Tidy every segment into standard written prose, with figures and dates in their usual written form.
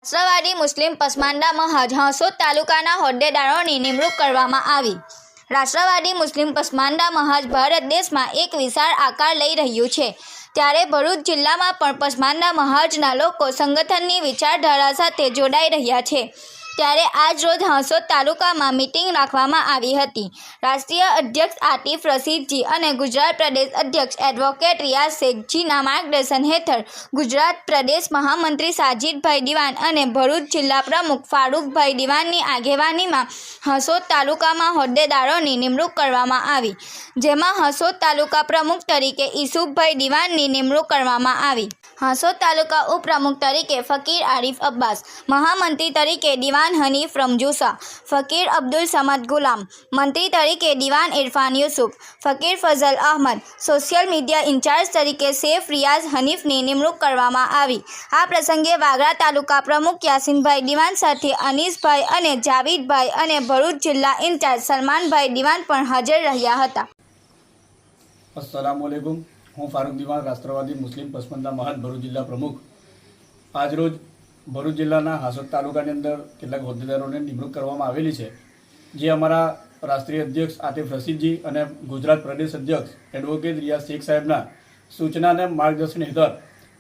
રાષ્ટ્રવાદી મુસ્લિમ પસમાંડા મહાજ હાંસોદ તાલુકાના હોદ્દેદારોની નિમણૂક કરવામાં આવી। રાષ્ટ્રવાદી મુસ્લિમ પસમાંડા મહાજ ભારત દેશમાં એક વિશાળ આકાર લઈ રહ્યું છે, ત્યારે ભરૂચ જિલ્લામાં પણ પસમાંડા મહાજના લોકો સંગઠનની વિચારધારા સાથે જોડાઈ રહ્યા છે। ત્યારે આજ રોજ હાંસોદ તાલુકામાં મીટિંગ રાખવામાં આવી હતી। રાષ્ટ્રીય અધ્યક્ષ આતિફ રશીદજી અને ગુજરાત પ્રદેશ અધ્યક્ષ એડવોકેટ રિયાઝ શેખજીના માર્ગદર્શન હેઠળ ગુજરાત પ્રદેશ મહામંત્રી સાજીદભાઈ દિવાન અને ભરૂચ જિલ્લા પ્રમુખ ફારૂકભાઈ દિવાનની આગેવાનીમાં હાંસોદ તાલુકામાં હોદ્દેદારોની નિમણૂક કરવામાં આવી, જેમાં હાંસોદ તાલુકા પ્રમુખ તરીકે ઈસુફભાઈ દિવાનની નિમણૂક કરવામાં આવી। હાંસોદ તાલુકા ઉપપ્રમુખ તરીકે ફકીર આરિફ અબ્બાસ, મહામંત્રી તરીકે દિવાન હનીફ રમજુસા, ફકીર અબ્દુલ સમદ ગુલામ, મંત્રી તરીકે દિવાન Irfan Yusuf, Fakir Fazal Ahmad, social media incharge તરીકે સૈફ રિયાઝ હનીફની નિમણૂક કરવામાં આવી। આ પ્રસંગે વાગરા તાલુકા પ્રમુખ યાસીનભાઈ દિવાન સાથે અનીસભાઈ અને જાવીદભાઈ અને ભરૂચ જિલ્લા ઇન્ચાર્જ સલમાનભાઈ દિવાન પણ હાજર રહ્યા હતા। अस्सलामुअलैकुम, હું ફારૂક દિવાન, રાષ્ટ્રવાદી મુસ્લિમ પસમંદા મહાજ ભરૂચ જિલ્લા પ્રમુખ। આજરોજ ભરૂચ જિલ્લાના હાંસોદ તાલુકાની અંદર કેટલાક હોદ્દેદારોને નિમણૂક કરવામાં આવેલી છે, જે અમારા રાષ્ટ્રીય અધ્યક્ષ આતિફ રશીદજી અને ગુજરાત પ્રદેશ અધ્યક્ષ એડવોકેટ રિયાઝ શેખ સાહેબના સૂચના અને માર્ગદર્શન હેઠળ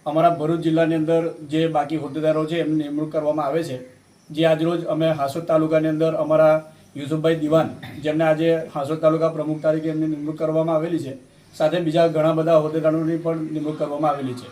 અમારા ભરૂચ જિલ્લાની અંદર જે બાકી હોદ્દેદારો છે એમની નિમણૂક કરવામાં આવે છે। જે આજરોજ અમે હાંસોદ તાલુકાની અંદર અમારા યુસુફભાઈ દિવાન, જેમને આજે હાંસોદ તાલુકા પ્રમુખ તરીકે એમની નિમણૂક કરવામાં આવેલી છે, સાથે બીજા ઘણા બધા હોદ્દેદારોની પણ નિમણૂક કરવામાં આવેલી છે।